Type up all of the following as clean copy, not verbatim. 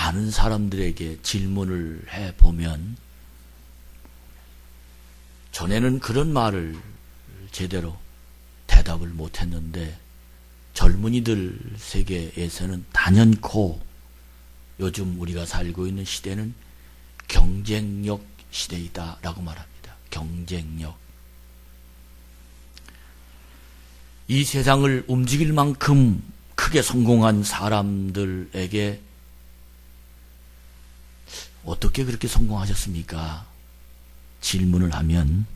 많은 사람들에게 질문을 해보면 전에는 그런 말을 제대로 대답을 못했는데 젊은이들 세계에서는 단연코 요즘 우리가 살고 있는 시대는 경쟁력 시대이다 라고 말합니다. 경쟁력. 이 세상을 움직일 만큼 크게 성공한 사람들에게 어떻게 그렇게 성공하셨습니까? 질문을 하면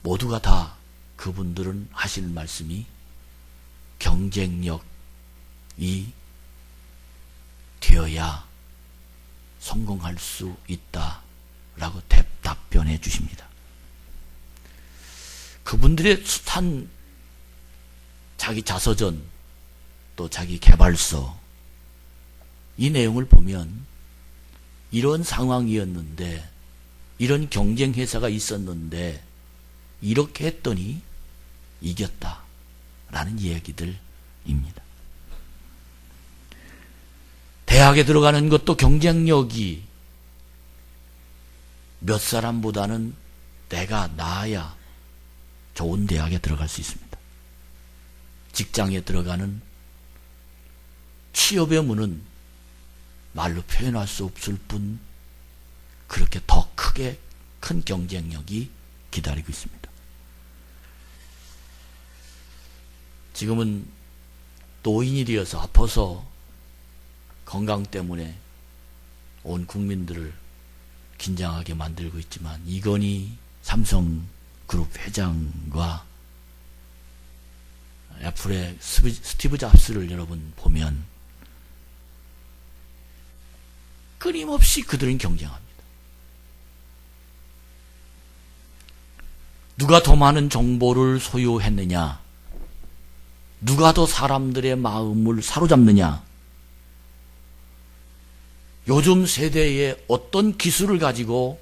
모두가 다 그분들은 하시는 말씀이 경쟁력이 되어야 성공할 수 있다라고 답변해 주십니다. 그분들의 숱한 자기 자서전 또 자기 개발서 이 내용을 보면 이런 상황이었는데 이런 경쟁 회사가 있었는데 이렇게 했더니 이겼다라는 이야기들입니다. 대학에 들어가는 것도 경쟁력이 몇 사람보다는 내가 나아야 좋은 대학에 들어갈 수 있습니다. 직장에 들어가는 취업의 문은 말로 표현할 수 없을 뿐 그렇게 더 크게 큰 경쟁력이 기다리고 있습니다. 지금은 노인이 되어서 아파서 건강 때문에 온 국민들을 긴장하게 만들고 있지만 이건희 삼성그룹 회장과 애플의 스티브 잡스를 여러분 보면 끊임없이 그들은 경쟁합니다. 누가 더 많은 정보를 소유했느냐, 누가 더 사람들의 마음을 사로잡느냐, 요즘 세대에 어떤 기술을 가지고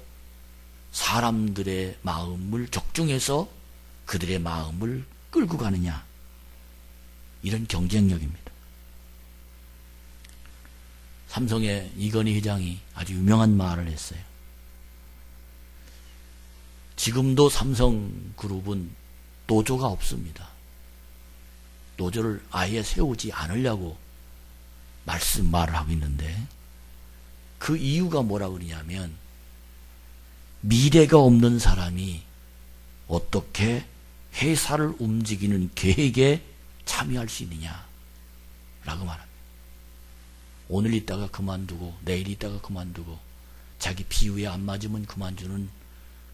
사람들의 마음을 적중해서 그들의 마음을 끌고 가느냐, 이런 경쟁력입니다. 삼성의 이건희 회장이 아주 유명한 말을 했어요. 지금도 삼성그룹은 노조가 없습니다. 노조를 아예 세우지 않으려고 말을 하고 있는데 그 이유가 뭐라고 그러냐면 미래가 없는 사람이 어떻게 회사를 움직이는 계획에 참여할 수 있느냐라고 말합니다. 오늘 있다가 그만두고 내일 있다가 그만두고 자기 비유에 안 맞으면 그만두는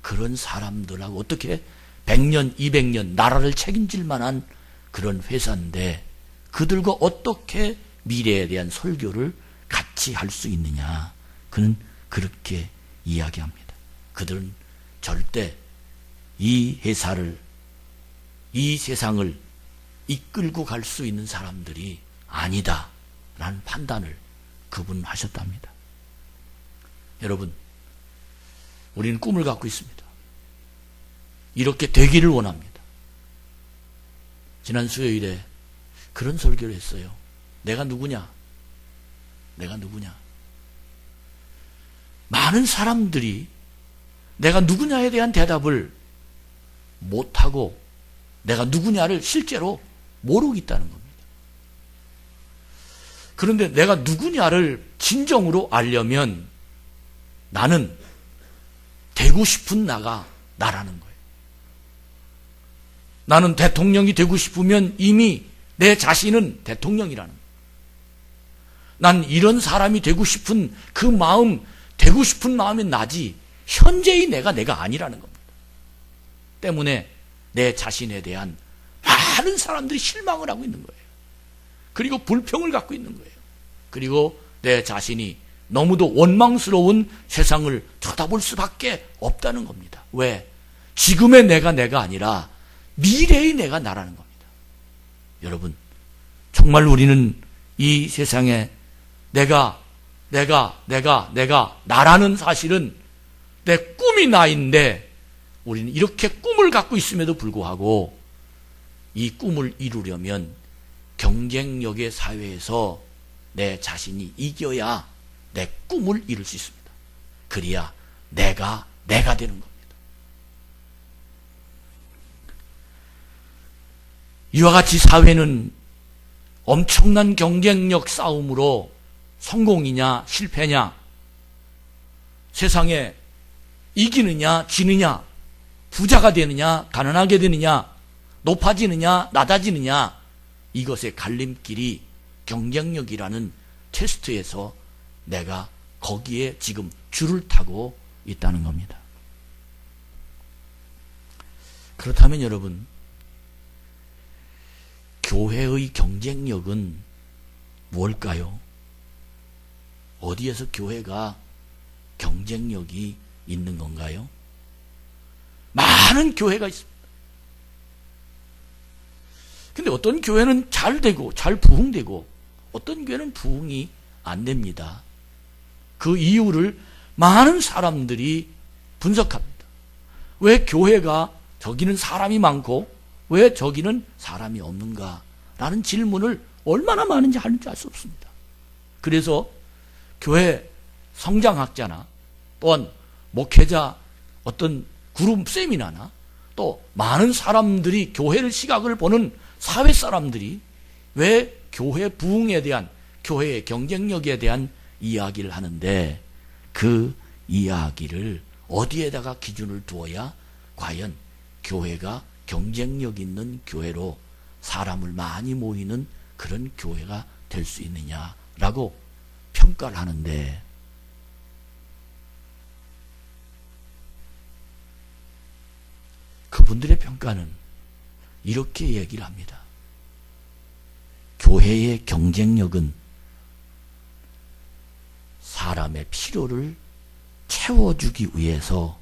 그런 사람들하고 어떻게 100년, 200년 나라를 책임질 만한 그런 회사인데 그들과 어떻게 미래에 대한 설교를 같이 할 수 있느냐. 그는 그렇게 이야기합니다. 그들은 절대 이 회사를, 이 세상을 이끌고 갈 수 있는 사람들이 아니다 라는 판단을 그분은 하셨답니다. 여러분, 우리는 꿈을 갖고 있습니다. 이렇게 되기를 원합니다. 지난 수요일에 그런 설교를 했어요. 내가 누구냐? 내가 누구냐? 많은 사람들이 내가 누구냐에 대한 대답을 못하고 내가 누구냐를 실제로 모르고 있다는 겁니다. 그런데 내가 누구냐를 진정으로 알려면 나는 되고 싶은 나가 나라는 거예요. 나는 대통령이 되고 싶으면 이미 내 자신은 대통령이라는 거예요. 난 이런 사람이 되고 싶은 그 마음, 되고 싶은 마음이 나지 현재의 내가 아니라는 겁니다. 때문에 내 자신에 대한 많은 사람들이 실망을 하고 있는 거예요. 그리고 불평을 갖고 있는 거예요. 그리고 내 자신이 너무도 원망스러운 세상을 쳐다볼 수밖에 없다는 겁니다. 왜? 지금의 내가 아니라 미래의 내가 나라는 겁니다. 여러분, 정말 우리는 이 세상에 내가 나라는 사실은 내 꿈이 나인데 우리는 이렇게 꿈을 갖고 있음에도 불구하고 이 꿈을 이루려면 경쟁력의 사회에서 내 자신이 이겨야 내 꿈을 이룰 수 있습니다. 그래야 내가 되는 겁니다. 이와 같이 사회는 엄청난 경쟁력 싸움으로 성공이냐 실패냐, 세상에 이기느냐 지느냐, 부자가 되느냐 가난하게 되느냐, 높아지느냐 낮아지느냐, 이것의 갈림길이 경쟁력이라는 테스트에서 내가 거기에 지금 줄을 타고 있다는 겁니다. 그렇다면 여러분, 교회의 경쟁력은 뭘까요? 어디에서 교회가 경쟁력이 있는 건가요? 많은 교회가 있습니다. 근데 어떤 교회는 잘 되고 잘 부흥되고 어떤 교회는 부흥이 안 됩니다. 그 이유를 많은 사람들이 분석합니다. 왜 교회가 저기는 사람이 많고 왜 저기는 사람이 없는가? 라는 질문을 얼마나 많은지 하는지 알 수 없습니다. 그래서 교회 성장학자나 또한 목회자 어떤 그룹 세미나나 또 많은 사람들이 교회를 시각을 보는 사회 사람들이 왜 교회 부흥에 대한, 교회의 경쟁력에 대한 이야기를 하는데, 그 이야기를 어디에다가 기준을 두어야 과연 교회가 경쟁력 있는 교회로 사람을 많이 모이는 그런 교회가 될 수 있느냐라고 평가를 하는데, 그분들의 평가는 이렇게 얘기를 합니다. 교회의 경쟁력은 사람의 필요를 채워주기 위해서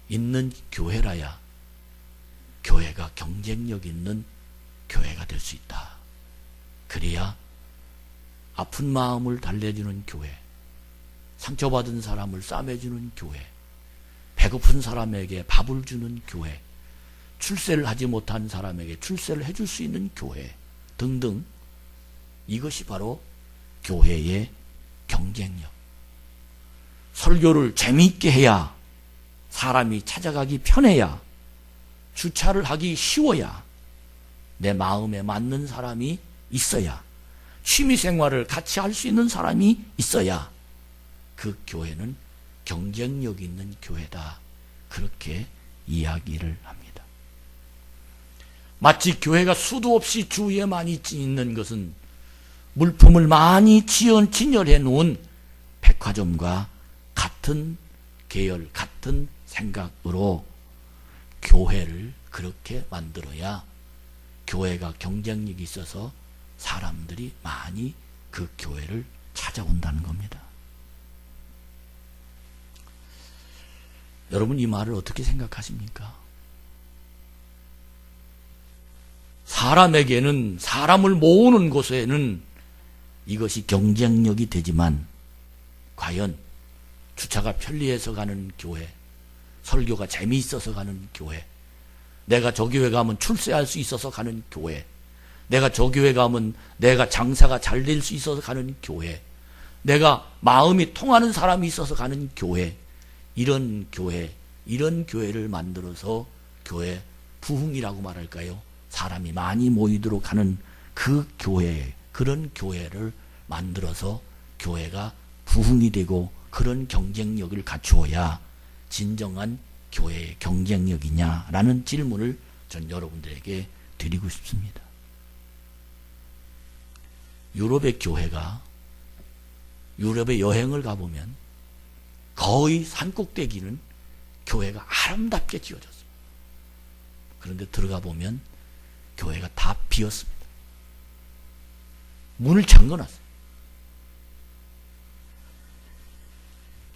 있는 교회라야 교회가 경쟁력 있는 교회가 될 수 있다. 그래야 아픈 마음을 달래주는 교회, 상처받은 사람을 싸매주는 교회, 배고픈 사람에게 밥을 주는 교회, 출세를 하지 못한 사람에게 출세를 해줄 수 있는 교회 등등, 이것이 바로 교회의 경쟁력. 설교를 재미있게 해야, 사람이 찾아가기 편해야, 주차를 하기 쉬워야, 내 마음에 맞는 사람이 있어야, 취미생활을 같이 할 수 있는 사람이 있어야 그 교회는 경쟁력 있는 교회다. 그렇게 이야기를 합니다. 마치 교회가 수도 없이 주위에 많이 있는 것은 물품을 많이 진열해 놓은 백화점과 같은 계열, 같은 생각으로 교회를 그렇게 만들어야 교회가 경쟁력이 있어서 사람들이 많이 그 교회를 찾아온다는 겁니다. 여러분, 이 말을 어떻게 생각하십니까? 사람에게는, 사람을 모으는 곳에는 이것이 경쟁력이 되지만, 과연 주차가 편리해서 가는 교회, 설교가 재미있어서 가는 교회, 내가 저 교회 가면 출세할 수 있어서 가는 교회, 내가 저 교회 가면 내가 장사가 잘 될 수 있어서 가는 교회, 내가 마음이 통하는 사람이 있어서 가는 교회, 이런 교회, 이런 교회를 만들어서 교회 부흥이라고 말할까요? 사람이 많이 모이도록 하는 그 교회, 그런 교회를 만들어서 교회가 부흥이 되고 그런 경쟁력을 갖추어야 진정한 교회의 경쟁력이냐라는 질문을 전 여러분들에게 드리고 싶습니다. 유럽의 교회가, 유럽에 여행을 가보면 거의 산꼭대기는 교회가 아름답게 지어졌습니다. 그런데 들어가 보면 교회가 다 비었습니다. 문을 잠궈놨어요.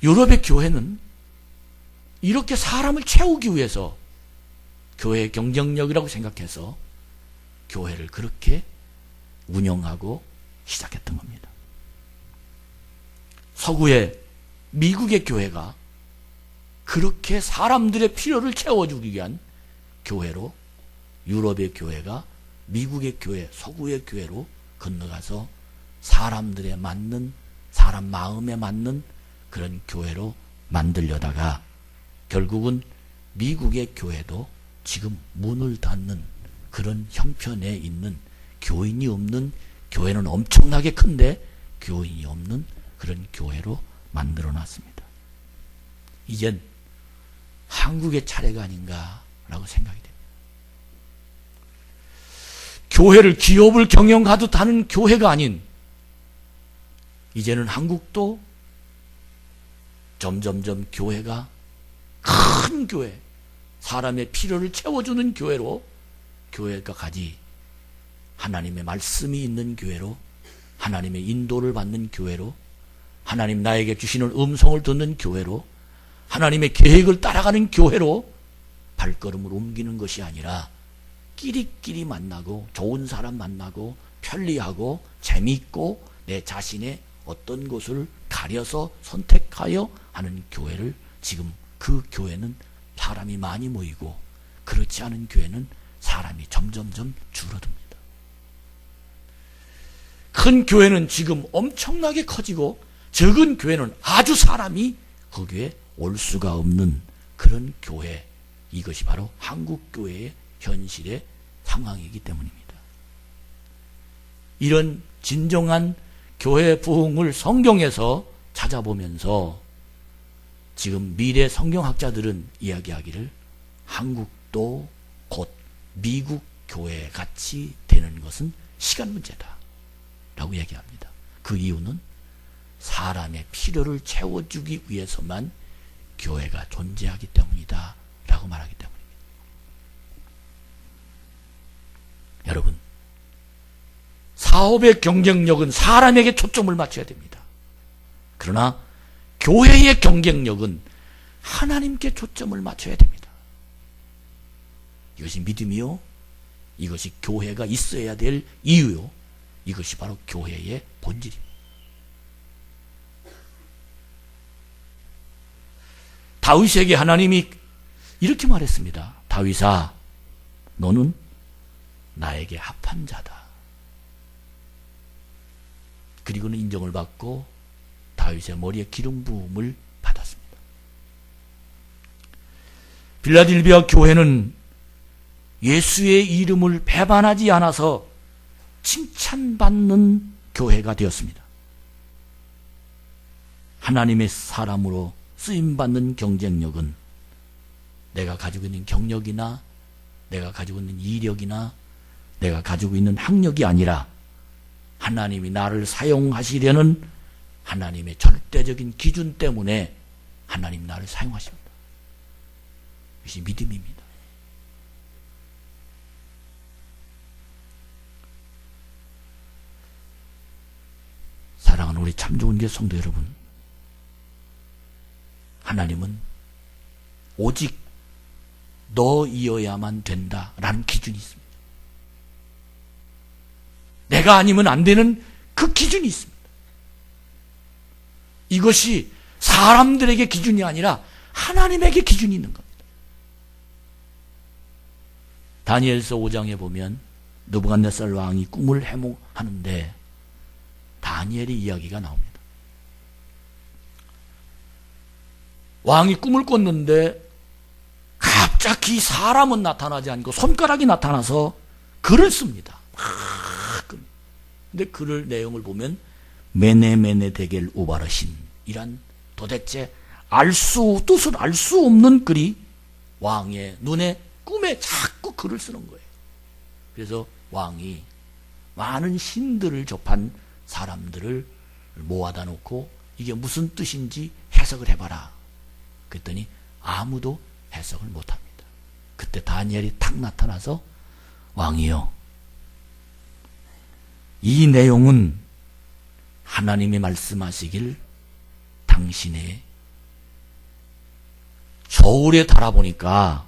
유럽의 교회는 이렇게 사람을 채우기 위해서 교회의 경쟁력이라고 생각해서 교회를 그렇게 운영하고 시작했던 겁니다. 서구의 미국의 교회가 그렇게 사람들의 필요를 채워주기 위한 교회로, 유럽의 교회가 미국의 교회, 서구의 교회로 건너가서 사람들에 맞는, 사람 마음에 맞는 그런 교회로 만들려다가 결국은 미국의 교회도 지금 문을 닫는 그런 형편에 있는, 교인이 없는, 교회는 엄청나게 큰데 교인이 없는 그런 교회로 만들어 놨습니다. 이젠 한국의 차례가 아닌가라고 생각이 됩니다. 교회를, 기업을 경영하듯 하는 교회가 아닌, 이제는 한국도 점점점 교회가 큰 교회, 사람의 필요를 채워주는 교회로, 교회가 가지, 하나님의 말씀이 있는 교회로, 하나님의 인도를 받는 교회로, 하나님 나에게 주시는 음성을 듣는 교회로, 하나님의 계획을 따라가는 교회로 발걸음을 옮기는 것이 아니라 끼리끼리 만나고 좋은 사람 만나고 편리하고 재미있고 내 자신의 어떤 것을 가려서 선택하여 하는 교회를, 지금 그 교회는 사람이 많이 모이고 그렇지 않은 교회는 사람이 점점점 줄어듭니다. 큰 교회는 지금 엄청나게 커지고 적은 교회는 아주 사람이 거기에 올 수가 없는 그런 교회, 이것이 바로 한국교회의 현실의 상황이기 때문입니다. 이런 진정한 교회 부흥을 성경에서 찾아보면서 지금 미래 성경학자들은 이야기하기를 한국도 곧 미국 교회 같이 되는 것은 시간 문제다 라고 얘기합니다. 그 이유는 사람의 필요를 채워주기 위해서만 교회가 존재하기 때문이다 라고 말하기 때문입니다. 여러분, 사업의 경쟁력은 사람에게 초점을 맞춰야 됩니다. 그러나 교회의 경쟁력은 하나님께 초점을 맞춰야 됩니다. 이것이 믿음이요, 이것이 교회가 있어야 될 이유요, 이것이 바로 교회의 본질입니다. 다윗에게 하나님이 이렇게 말했습니다. 다윗아, 너는 나에게 합한 자다. 그리고는 인정을 받고 다윗의 머리에 기름 부음을 받았습니다. 빌라델비아 교회는 예수의 이름을 배반하지 않아서 칭찬받는 교회가 되었습니다. 하나님의 사람으로 쓰임받는 경쟁력은 내가 가지고 있는 경력이나 내가 가지고 있는 이력이나 내가 가지고 있는 학력이 아니라 하나님이 나를 사용하시려는 하나님의 절대적인 기준 때문에 하나님 나를 사용하십니다. 이것이 믿음입니다. 사랑하는 우리 참 좋은 교회 성도 여러분, 하나님은 오직 너이어야만 된다라는 기준이 있습니다. 내가 아니면 안 되는 그 기준이 있습니다. 이것이 사람들에게 기준이 아니라 하나님에게 기준이 있는 겁니다. 다니엘서 5장에 보면 느부갓네살 왕이 꿈을 해몽하는데 다니엘의 이야기가 나옵니다. 왕이 꿈을 꿨는데 갑자기 사람은 나타나지 않고 손가락이 나타나서 글을 씁니다. 근데 글을 내용을 보면 메네메네 데겔 우바르신이란 도대체 뜻을 알 수 없는 글이 왕의 눈에 꿈에 자꾸 글을 쓰는 거예요. 그래서 왕이 많은 신들을 접한 사람들을 모아다 놓고 이게 무슨 뜻인지 해석을 해봐라. 그랬더니 아무도 해석을 못합니다. 그때 다니엘이 탁 나타나서 왕이여, 이 내용은 하나님이 말씀하시길 당신의 저울에 달아보니까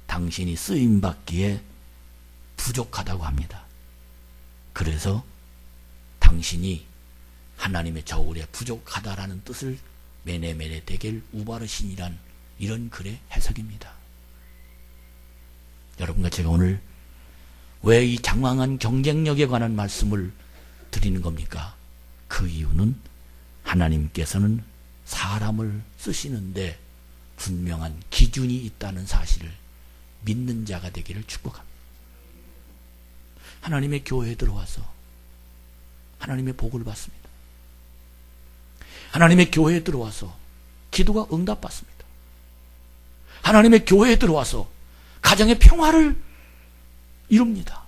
당신이 쓰임받기에 부족하다고 합니다. 그래서 당신이 하나님의 저울에 부족하다라는 뜻을 메네메네 데겔 우바르신이란 이런 글의 해석입니다. 여러분과 제가 오늘 왜 이 장황한 경쟁력에 관한 말씀을 드리는 겁니까? 그 이유는 하나님께서는 사람을 쓰시는데 분명한 기준이 있다는 사실을 믿는 자가 되기를 축복합니다. 하나님의 교회에 들어와서 하나님의 복을 받습니다. 하나님의 교회에 들어와서 기도가 응답받습니다. 하나님의 교회에 들어와서 가정의 평화를 이룹니다.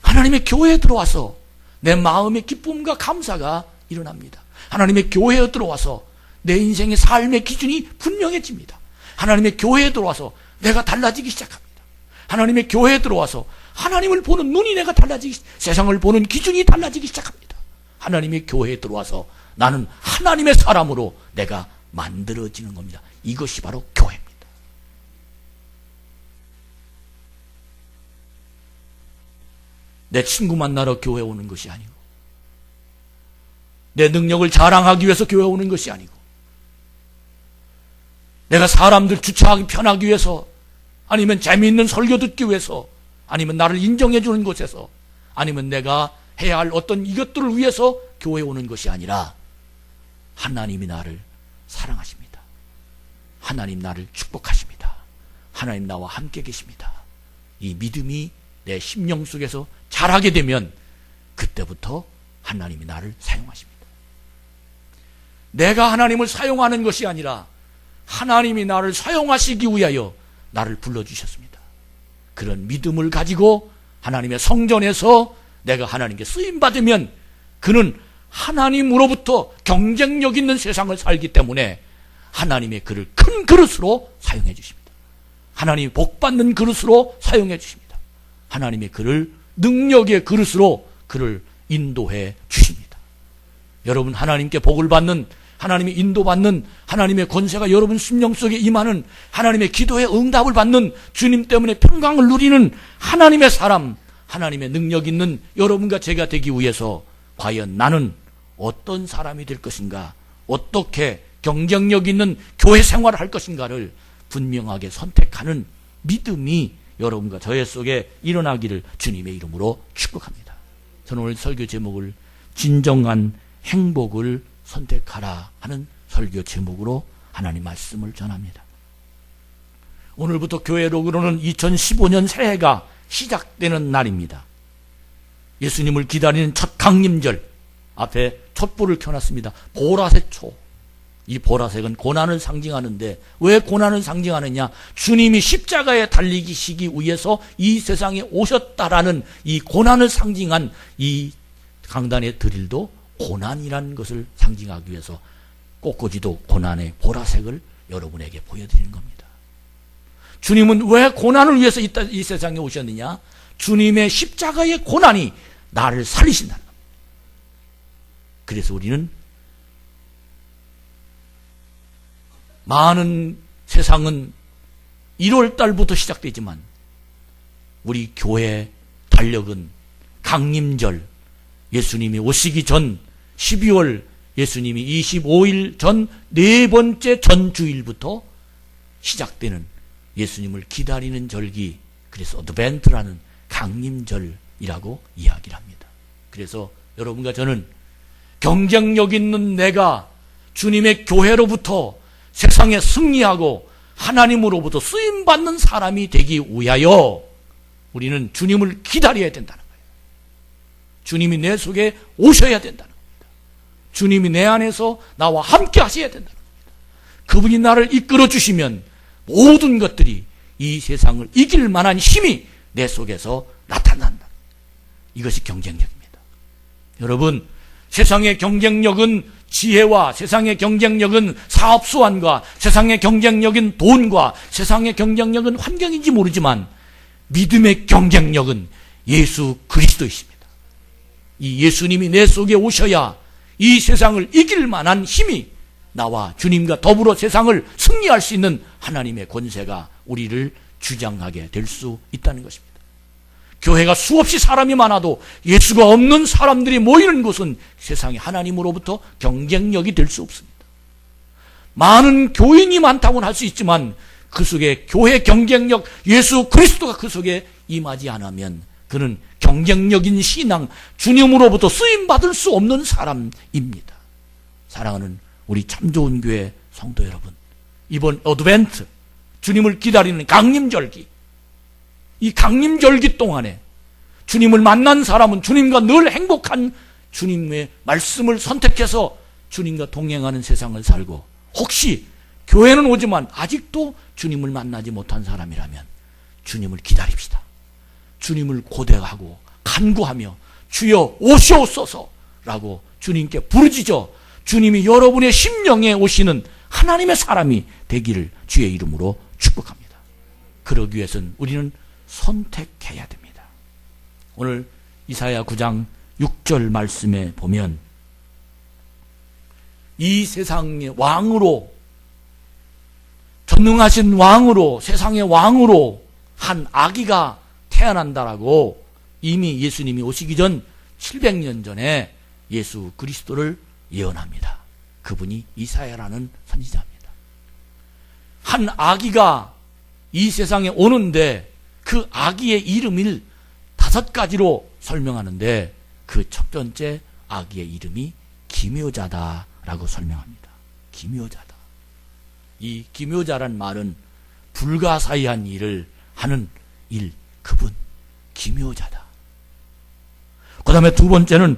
하나님의 교회에 들어와서 내 마음의 기쁨과 감사가 일어납니다. 하나님의 교회에 들어와서 내 인생의 삶의 기준이 분명해집니다. 하나님의 교회에 들어와서 내가 달라지기 시작합니다. 하나님의 교회에 들어와서 하나님을 보는 눈이 내가 세상을 보는 기준이 달라지기 시작합니다. 하나님의 교회에 들어와서 나는 하나님의 사람으로 내가 만들어지는 겁니다. 이것이 바로 교회입니다. 내 친구 만나러 교회 오는 것이 아니고, 내 능력을 자랑하기 위해서 교회 오는 것이 아니고, 내가 사람들 주차하기 편하기 위해서, 아니면 재미있는 설교 듣기 위해서, 아니면 나를 인정해 주는 곳에서, 아니면 내가 해야 할 어떤 이것들을 위해서 교회에 오는 것이 아니라 하나님이 나를 사랑하십니다. 하나님 나를 축복하십니다. 하나님 나와 함께 계십니다. 이 믿음이 내 심령 속에서 자라게 되면 그때부터 하나님이 나를 사용하십니다. 내가 하나님을 사용하는 것이 아니라 하나님이 나를 사용하시기 위하여 나를 불러주셨습니다. 그런 믿음을 가지고 하나님의 성전에서 내가 하나님께 쓰임받으면 그는 하나님으로부터 경쟁력 있는 세상을 살기 때문에 하나님의 그를 큰 그릇으로 사용해 주십니다. 하나님이 복받는 그릇으로 사용해 주십니다. 하나님의 그를 능력의 그릇으로 그를 인도해 주십니다. 여러분, 하나님께 복을 받는, 하나님의 인도받는, 하나님의 권세가 여러분 심령 속에 임하는, 하나님의 기도에 응답을 받는, 주님 때문에 평강을 누리는 하나님의 사람, 하나님의 능력 있는 여러분과 제가 되기 위해서 과연 나는 어떤 사람이 될 것인가, 어떻게 경쟁력 있는 교회 생활을 할 것인가를 분명하게 선택하는 믿음이 여러분과 저의 속에 일어나기를 주님의 이름으로 축복합니다. 저는 오늘 설교 제목을 진정한 행복을 선택하라 하는 설교 제목으로 하나님 말씀을 전합니다. 오늘부터 교회로는 2015년 새해가 시작되는 날입니다. 예수님을 기다리는 첫 강림절 앞에 촛불을 켜놨습니다. 보라색 초. 이 보라색은 고난을 상징하는데 왜 고난을 상징하느냐? 주님이 십자가에 달리시기 위해서 이 세상에 오셨다라는 이 고난을 상징한 이 강단의 드릴도 고난이라는 것을 상징하기 위해서 꽃꽂이도 고난의 보라색을 여러분에게 보여드리는 겁니다. 주님은 왜 고난을 위해서 이 세상에 오셨느냐? 주님의 십자가의 고난이 나를 살리신다는 겁니다. 그래서 우리는 많은 세상은 1월 달부터 시작되지만 우리 교회의 달력은 강림절, 예수님이 오시기 전 12월 예수님이 25일 전 네 번째 전주일부터 시작되는 예수님을 기다리는 절기, 그래서 어드벤트라는 강림절이라고 이야기를 합니다. 그래서 여러분과 저는 경쟁력 있는 내가 주님의 교회로부터 세상에 승리하고 하나님으로부터 쓰임받는 사람이 되기 위하여 우리는 주님을 기다려야 된다는 거예요. 주님이 내 속에 오셔야 된다는 겁니다. 주님이 내 안에서 나와 함께 하셔야 된다는 겁니다. 그분이 나를 이끌어 주시면 모든 것들이 이 세상을 이길 만한 힘이 내 속에서 나타난다. 이것이 경쟁력입니다. 여러분, 세상의 경쟁력은 지혜와 세상의 경쟁력은 사업 수완과 세상의 경쟁력은 돈과 세상의 경쟁력은 환경인지 모르지만 믿음의 경쟁력은 예수 그리스도이십니다. 이 예수님이 내 속에 오셔야 이 세상을 이길 만한 힘이 나와 주님과 더불어 세상을 승리할 수 있는 하나님의 권세가 우리를 주장하게 될 수 있다는 것입니다. 교회가 수없이 사람이 많아도 예수가 없는 사람들이 모이는 곳은 세상에 하나님으로부터 경쟁력이 될 수 없습니다. 많은 교인이 많다고는 할 수 있지만 그 속에 교회 경쟁력, 예수 그리스도가 그 속에 임하지 않으면 그는 경쟁력인 신앙, 주님으로부터 쓰임받을 수 없는 사람입니다. 사랑하는 우리 참 좋은 교회 성도 여러분, 이번 어드벤트, 주님을 기다리는 강림절기, 이 강림절기 동안에 주님을 만난 사람은 주님과 늘 행복한 주님의 말씀을 선택해서 주님과 동행하는 세상을 살고, 혹시 교회는 오지만 아직도 주님을 만나지 못한 사람이라면 주님을 기다립시다. 주님을 고대하고 간구하며 주여 오시옵소서 라고 주님께 부르짖어 주님이 여러분의 심령에 오시는 하나님의 사람이 되기를 주의 이름으로 축복합니다. 그러기 위해서는 우리는 선택해야 됩니다. 오늘 이사야 9장 6절 말씀에 보면 이 세상의 왕으로, 전능하신 왕으로, 세상의 왕으로 한 아기가 태어난다라고 이미 예수님이 오시기 전 700년 전에 예수 그리스도를 예언합니다. 그분이 이사야라는 선지자입니다. 한 아기가 이 세상에 오는데 그 아기의 이름을 5가지로 설명하는데 그 첫 번째 아기의 이름이 기묘자다라고 설명합니다. 기묘자다. 이 기묘자란 말은 불가사의한 일을 하는 그분 기묘자다. 그 다음에 두 번째는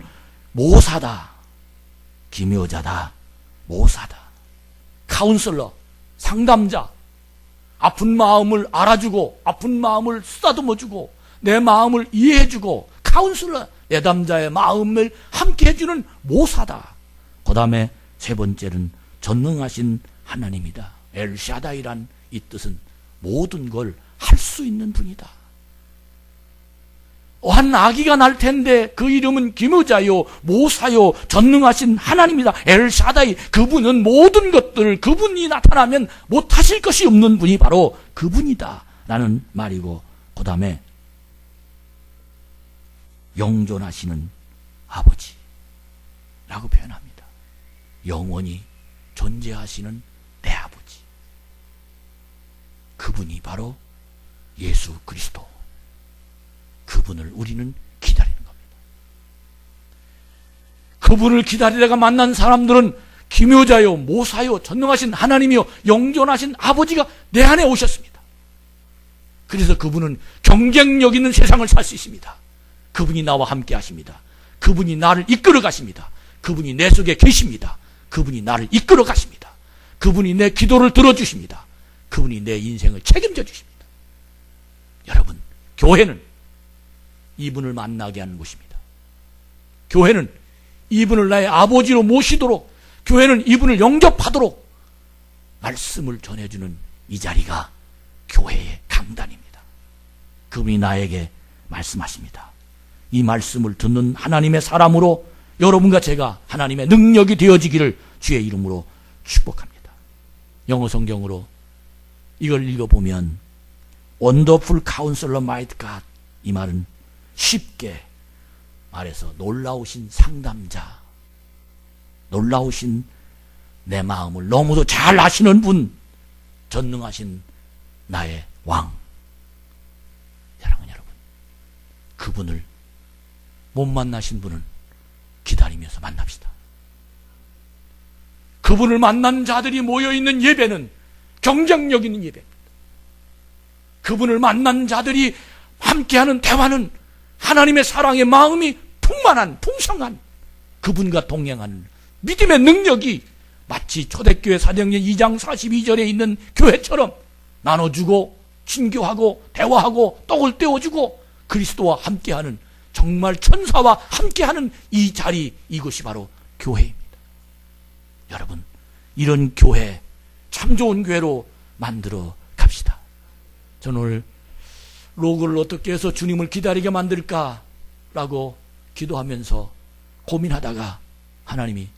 모사다. 기묘자다. 모사다. 카운슬러, 상담자, 아픈 마음을 알아주고 아픈 마음을 쓰다듬어주고 내 마음을 이해해주고 카운슬러, 내담자의 마음을 함께 해주는 모사다. 그 다음에 세 번째는 전능하신 하나님이다. 엘샤다이란 이 뜻은 모든 걸 할 수 있는 분이다. 한 아기가 날 텐데 그 이름은 기묘자요, 모사요, 전능하신 하나님이다. 엘샤다이, 그분은 모든 것들, 그분이 나타나면 못하실 것이 없는 분이 바로 그분이다 라는 말이고, 그 다음에 영존하시는 아버지라고 표현합니다. 영원히 존재하시는 내 아버지, 그분이 바로 예수 그리스도, 그분을 우리는 기다리는 겁니다. 그분을 기다리다가 만난 사람들은 기묘자요, 모사요, 전능하신 하나님이요, 영존하신 아버지가 내 안에 오셨습니다. 그래서 그분은 경쟁력 있는 세상을 살 수 있습니다. 그분이 나와 함께 하십니다. 그분이 나를 이끌어 가십니다. 그분이 내 속에 계십니다. 그분이 나를 이끌어 가십니다. 그분이 내 기도를 들어주십니다. 그분이 내 인생을 책임져 주십니다. 여러분, 교회는 이분을 만나게 하는 곳입니다. 교회는 이분을 나의 아버지로 모시도록, 교회는 이분을 영접하도록 말씀을 전해주는 이 자리가 교회의 강단입니다. 그분이 나에게 말씀하십니다. 이 말씀을 듣는 하나님의 사람으로 여러분과 제가 하나님의 능력이 되어지기를 주의 이름으로 축복합니다. 영어 성경으로 이걸 읽어보면 Wonderful Counselor Mighty God, 이 말은 쉽게 말해서 놀라우신 상담자, 놀라우신 내 마음을 너무도 잘 아시는 분, 전능하신 나의 왕. 사랑하는 여러분, 그분을 못 만나신 분은 기다리면서 만납시다. 그분을 만난 자들이 모여있는 예배는 경쟁력 있는 예배입니다. 그분을 만난 자들이 함께하는 대화는 하나님의 사랑의 마음이 풍만한, 풍성한 그분과 동행하는 믿음의 능력이 마치 초대교회 사도행전 2장 42절에 있는 교회처럼 나눠주고 친교하고 대화하고 떡을 떼어주고 그리스도와 함께하는, 정말 천사와 함께하는 이 자리, 이것이 바로 교회입니다. 여러분, 이런 교회, 참 좋은 교회로 만들어 갑시다. 저는 오늘 로고를 어떻게 해서 주님을 기다리게 만들까라고 기도하면서 고민하다가 하나님이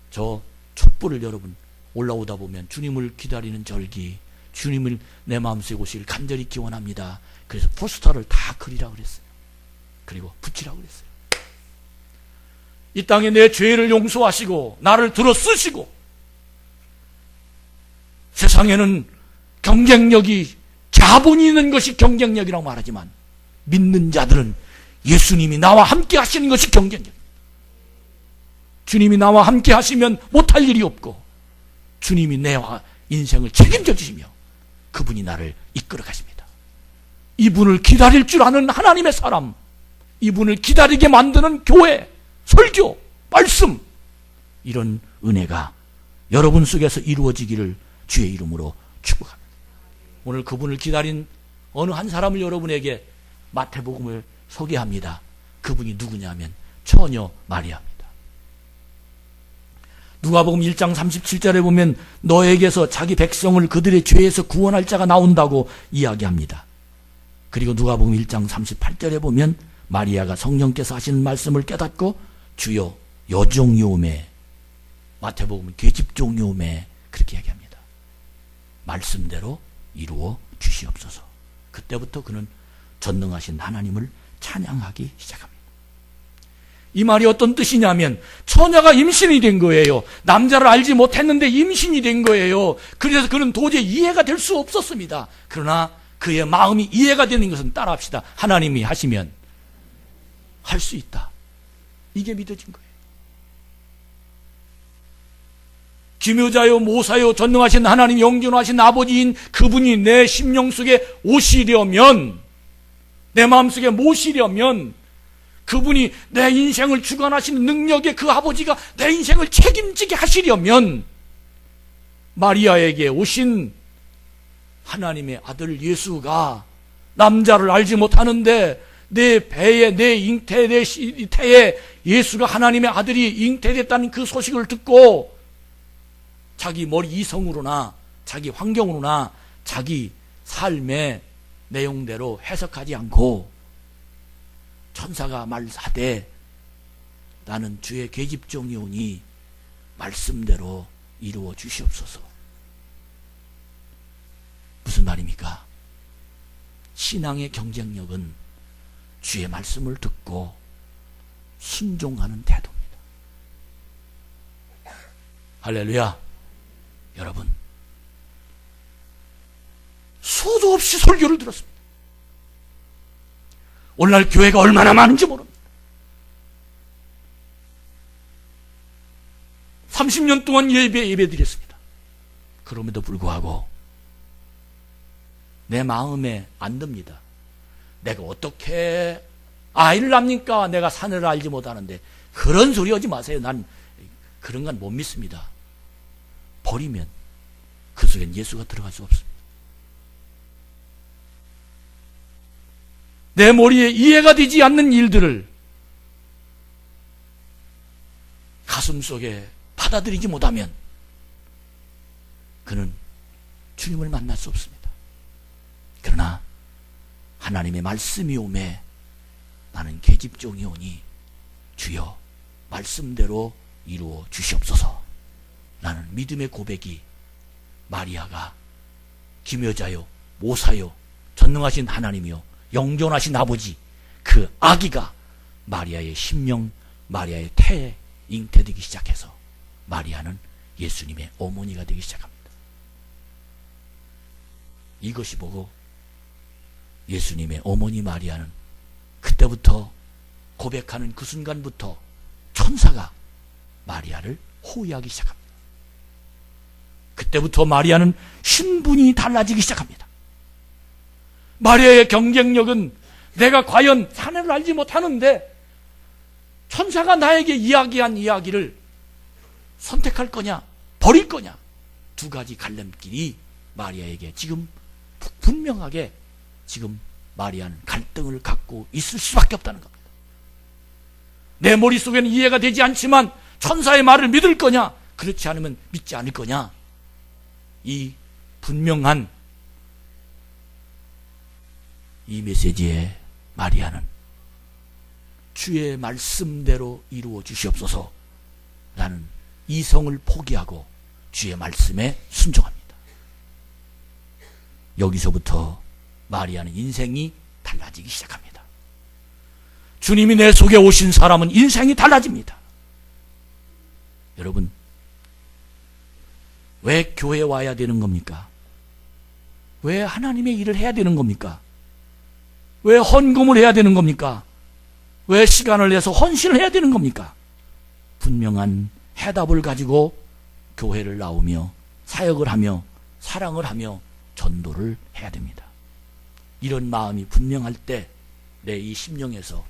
저 촛불을 여러분 올라오다 보면 주님을 기다리는 절기, 주님을 내 마음속에 오시길 간절히 기원합니다. 그래서 포스터를 다 그리라고 그랬어요. 그리고 붙이라고 그랬어요. 이 땅에 내 죄를 용서하시고 나를 들어 쓰시고, 세상에는 경쟁력이, 자본이 있는 것이 경쟁력이라고 말하지만 믿는 자들은 예수님이 나와 함께 하시는 것이 경쟁력. 주님이 나와 함께 하시면 못할 일이 없고, 주님이 내 인생을 책임져 주시며 그분이 나를 이끌어 가십니다. 이분을 기다릴 줄 아는 하나님의 사람, 이분을 기다리게 만드는 교회, 설교, 말씀, 이런 은혜가 여러분 속에서 이루어지기를 주의 이름으로 축복합니다. 오늘 그분을 기다린 어느 한 사람을 여러분에게 마태복음을 소개합니다. 그분이 누구냐면 처녀 마리아입니다. 누가복음 1장 37절에 보면 너에게서 자기 백성을 그들의 죄에서 구원할 자가 나온다고 이야기합니다. 그리고 누가복음 1장 38절에 보면 마리아가 성령께서 하시는 말씀을 깨닫고 주여 여종요매, 마태복음은 계집종요매 그렇게 얘기합니다. 말씀대로 이루어 주시옵소서. 그때부터 그는 전능하신 하나님을 찬양하기 시작합니다. 이 말이 어떤 뜻이냐면 처녀가 임신이 된 거예요. 남자를 알지 못했는데 임신이 된 거예요. 그래서 그는 도저히 이해가 될 수 없었습니다. 그러나 그의 마음이 이해가 되는 것은 따라합시다. 하나님이 하시면 할 수 있다. 이게 믿어진 거예요. 기묘자요 모사요 전능하신 하나님 영존하신 아버지인 그분이 내 심령 속에 오시려면, 내 마음속에 모시려면, 그분이 내 인생을 주관하시는 능력의 그 아버지가 내 인생을 책임지게 하시려면 마리아에게 오신 하나님의 아들 예수가 남자를 알지 못하는데 내 배에, 내 잉태, 내 태에 예수가 하나님의 아들이 잉태됐다는 그 소식을 듣고 자기 머리 이성으로나 자기 환경으로나 자기 삶의 내용대로 해석하지 않고 천사가 말하되 나는 주의 계집종이오니 말씀대로 이루어 주시옵소서. 무슨 말입니까? 신앙의 경쟁력은 주의 말씀을 듣고 순종하는 태도입니다. 할렐루야. 여러분, 수도 없이 설교를 들었습니다. 오늘날 교회가 얼마나 많은지 모릅니다. 30년 동안 예배 드렸습니다. 그럼에도 불구하고 내 마음에 안 듭니다. 내가 어떻게 아이를 낳습니까? 내가 사내를 알지 못하는데. 그런 소리 하지 마세요. 난 그런 건 못 믿습니다. 버리면 그 속엔 예수가 들어갈 수 없습니다. 내 머리에 이해가 되지 않는 일들을 가슴 속에 받아들이지 못하면 그는 주님을 만날 수 없습니다. 그러나 하나님의 말씀이 오매 나는 계집종이 오니 주여 말씀대로 이루어 주시옵소서. 라는 믿음의 고백이 마리아가 기묘자요 모사요 전능하신 하나님이요 영존하신 아버지, 그 아기가 마리아의 심령, 마리아의 태에 잉태되기 시작해서 마리아는 예수님의 어머니가 되기 시작합니다. 이것이 보고 예수님의 어머니 마리아는 그때부터 고백하는 그 순간부터 천사가 마리아를 호위하기 시작합니다. 그때부터 마리아는 신분이 달라지기 시작합니다. 마리아의 경쟁력은 내가 과연 사내를 알지 못하는데 천사가 나에게 이야기한 이야기를 선택할 거냐 버릴 거냐, 두 가지 갈림길이 마리아에게 지금 분명하게 지금 마리아는 갈등을 갖고 있을 수밖에 없다는 겁니다. 내 머릿속에는 이해가 되지 않지만 천사의 말을 믿을 거냐, 그렇지 않으면 믿지 않을 거냐, 이 분명한 이 메시지에 마리아는 주의 말씀대로 이루어 주시옵소서 라는 이성을 포기하고 주의 말씀에 순종합니다. 여기서부터 마리아는 인생이 달라지기 시작합니다. 주님이 내 속에 오신 사람은 인생이 달라집니다. 여러분, 왜 교회에 와야 되는 겁니까? 왜 하나님의 일을 해야 되는 겁니까? 왜 헌금을 해야 되는 겁니까? 왜 시간을 내서 헌신을 해야 되는 겁니까? 분명한 해답을 가지고 교회를 나오며 사역을 하며 사랑을 하며 전도를 해야 됩니다. 이런 마음이 분명할 때 내 이 심령에서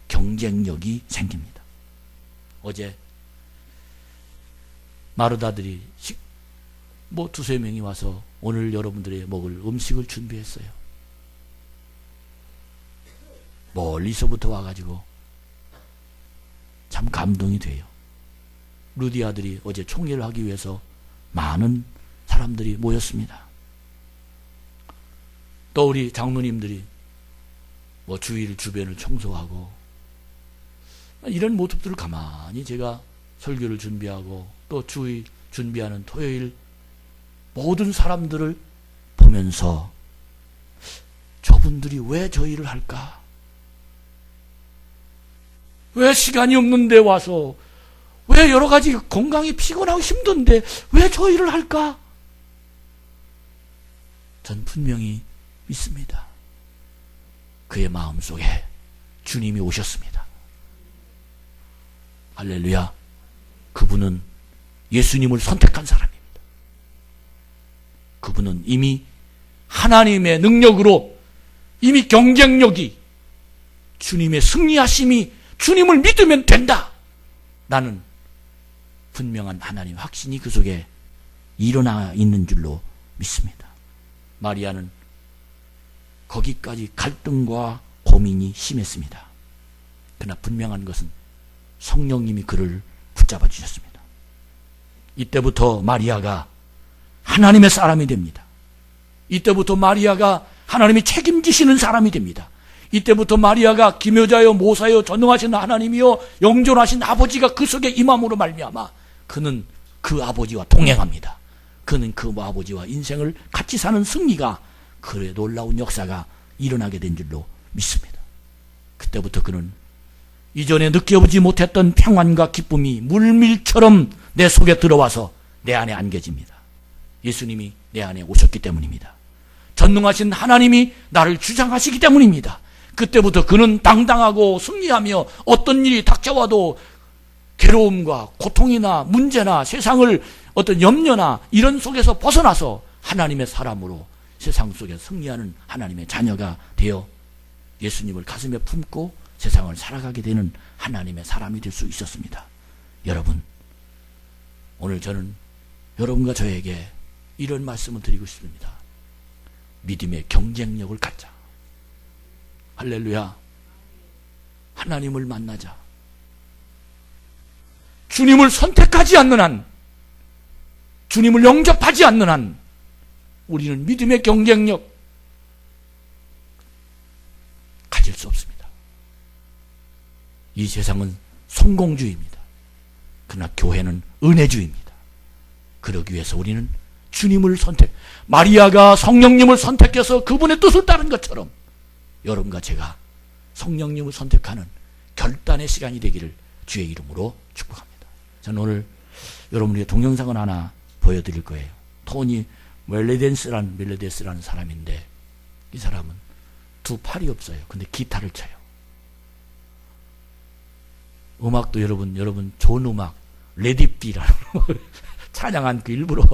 경쟁력이 생깁니다. 어제 마르다들이 두세 명이 와서 오늘 여러분들이 먹을 음식을 준비했어요. 멀리서부터 와가지고 참 감동이 돼요. 루디 아들이 어제 총회를 하기 위해서 많은 사람들이 모였습니다. 또 우리 장로님들이 주일 주변을 청소하고 이런 모습들을 가만히 제가 설교를 준비하고 또 주일 준비하는 토요일 모든 사람들을 보면서 저분들이 왜 저 일을 할까? 왜 시간이 없는데 와서, 왜 여러 가지 건강이 피곤하고 힘든데 왜 저 일을 할까? 전 분명히 믿습니다. 그의 마음속에 주님이 오셨습니다. 할렐루야. 그분은 예수님을 선택한 사람입니다. 그분은 이미 하나님의 능력으로 이미 경쟁력이 주님의 승리하심이 주님을 믿으면 된다. 나는 분명한 하나님 확신이 그 속에 일어나 있는 줄로 믿습니다. 마리아는 거기까지 갈등과 고민이 심했습니다. 그러나 분명한 것은 성령님이 그를 붙잡아 주셨습니다. 이때부터 마리아가 하나님의 사람이 됩니다. 이때부터 마리아가 하나님이 책임지시는 사람이 됩니다. 이때부터 마리아가 기묘자여 모사여 전능하신 하나님이여 영존하신 아버지가 그 속에 임함으로 말미암아 그는 그 아버지와 동행합니다. 그는 그 아버지와 인생을 같이 사는 승리가 그의 놀라운 역사가 일어나게 된 줄로 믿습니다. 그때부터 그는 이전에 느껴보지 못했던 평안과 기쁨이 물밀처럼 내 속에 들어와서 내 안에 안겨집니다. 예수님이 내 안에 오셨기 때문입니다. 전능하신 하나님이 나를 주장하시기 때문입니다. 그때부터 그는 당당하고 승리하며 어떤 일이 닥쳐와도 괴로움과 고통이나 문제나 세상을 어떤 염려나 이런 속에서 벗어나서 하나님의 사람으로 세상 속에 승리하는 하나님의 자녀가 되어 예수님을 가슴에 품고 세상을 살아가게 되는 하나님의 사람이 될 수 있었습니다. 여러분, 오늘 저는 여러분과 저에게 이런 말씀을 드리고 싶습니다. 믿음의 경쟁력을 갖자. 할렐루야. 하나님을 만나자. 주님을 선택하지 않는 한, 주님을 영접하지 않는 한 우리는 믿음의 경쟁력 가질 수 없습니다. 이 세상은 성공주의입니다. 그러나 교회는 은혜주의입니다. 그러기 위해서 우리는 주님을 마리아가 성령님을 선택해서 그분의 뜻을 따른 것처럼 여러분과 제가 성령님을 선택하는 결단의 시간이 되기를 주의 이름으로 축복합니다. 저는 오늘 여러분에게 동영상을 하나 보여드릴 거예요. 토니 멜레데스라는 사람인데 이 사람은 두 팔이 없어요. 근데 기타를 쳐요. 음악도 여러분 좋은 음악 레디비라는 찬양한 그 일부러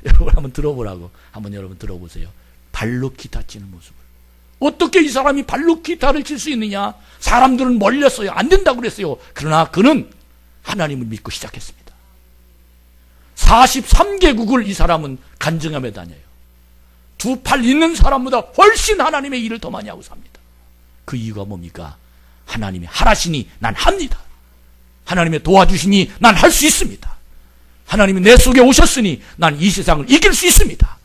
여러분 한번 들어보라고 한번 여러분 들어보세요. 발로 기타 치는 모습을. 어떻게 이 사람이 발로 기타를 칠 수 있느냐? 사람들은 멀렸어요. 안 된다고 그랬어요. 그러나 그는 하나님을 믿고 시작했습니다. 43개국을 이 사람은 간증하며 다녀요. 두 팔 있는 사람보다 훨씬 하나님의 일을 더 많이 하고 삽니다. 그 이유가 뭡니까? 하나님이 하라시니 난 합니다. 하나님의 도와주시니 난 할 수 있습니다. 하나님이 내 속에 오셨으니 난 이 세상을 이길 수 있습니다.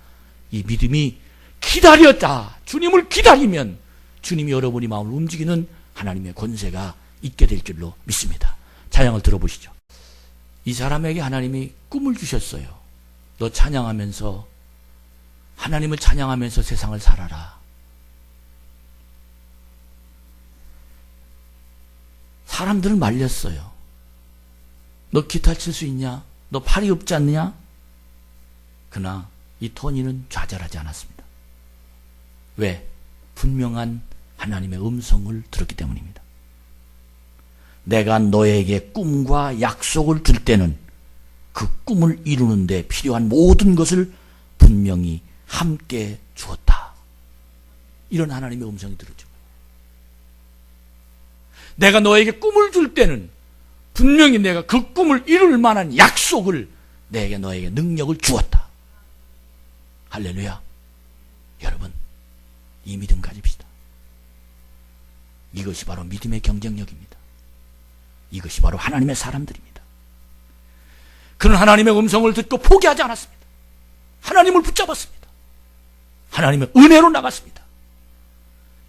이 믿음이 기다렸다. 주님을 기다리면 주님이 여러분의 마음을 움직이는 하나님의 권세가 있게 될 줄로 믿습니다. 찬양을 들어보시죠. 이 사람에게 하나님이 꿈을 주셨어요. 너 찬양하면서 하나님을 찬양하면서 세상을 살아라. 사람들은 말렸어요. 너 기타 칠 수 있냐? 너 팔이 없지 않느냐? 그러나 이 토니는 좌절하지 않았습니다. 왜? 분명한 하나님의 음성을 들었기 때문입니다. 내가 너에게 꿈과 약속을 줄 때는 그 꿈을 이루는 데 필요한 모든 것을 분명히 함께 주었다. 이런 하나님의 음성이 들었죠. 내가 너에게 꿈을 줄 때는 분명히 내가 그 꿈을 이룰 만한 약속을 내게 너에게 능력을 주었다. 할렐루야. 여러분, 이 믿음 가집시다. 이것이 바로 믿음의 경쟁력입니다. 이것이 바로 하나님의 사람들입니다. 그는 하나님의 음성을 듣고 포기하지 않았습니다. 하나님을 붙잡았습니다. 하나님의 은혜로 나갔습니다.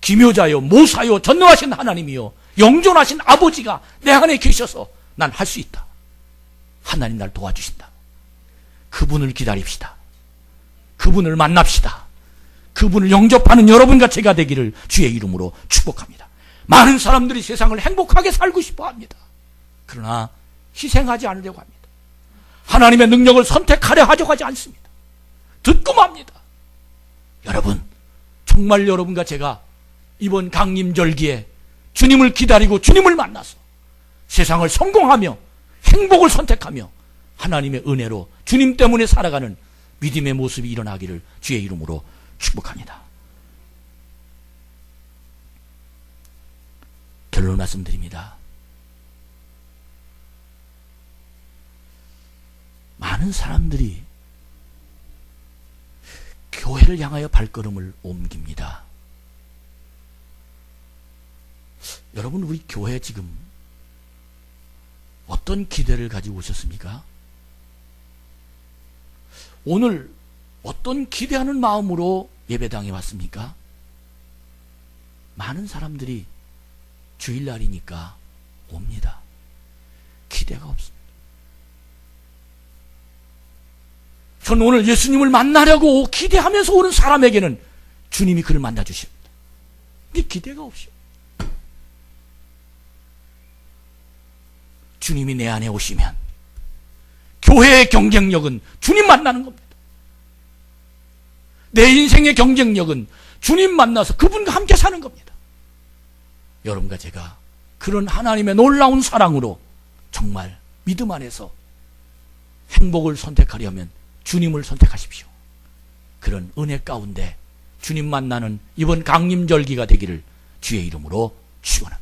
기묘자요, 모사요, 전능하신 하나님이요, 영존하신 아버지가 내 안에 계셔서 난 할 수 있다. 하나님 날 도와주신다. 그분을 기다립시다. 그분을 만납시다. 그분을 영접하는 여러분과 제가 되기를 주의 이름으로 축복합니다. 많은 사람들이 세상을 행복하게 살고 싶어 합니다. 그러나 희생하지 않으려고 합니다. 하나님의 능력을 선택하려 하려고 하지 않습니다. 듣고 맙니다. 여러분, 정말 여러분과 제가 이번 강림절기에 주님을 기다리고 주님을 만나서 세상을 성공하며 행복을 선택하며 하나님의 은혜로 주님 때문에 살아가는 믿음의 모습이 일어나기를 주의 이름으로 축복합니다. 결론 말씀드립니다. 많은 사람들이 교회를 향하여 발걸음을 옮깁니다. 여러분, 우리 교회 지금 어떤 기대를 가지고 오셨습니까? 오늘 어떤 기대하는 마음으로 예배당에 왔습니까? 많은 사람들이 주일날이니까 옵니다. 기대가 없습니다. 저는 오늘 예수님을 만나려고 기대하면서 오는 사람에게는 주님이 그를 만나주십니다. 근데 기대가 없이 주님이 내 안에 오시면 교회의 경쟁력은 주님 만나는 겁니다. 내 인생의 경쟁력은 주님 만나서 그분과 함께 사는 겁니다. 여러분과 제가 그런 하나님의 놀라운 사랑으로 정말 믿음 안에서 행복을 선택하려면 주님을 선택하십시오. 그런 은혜 가운데 주님 만나는 이번 강림절기가 되기를 주의 이름으로 축원합니다.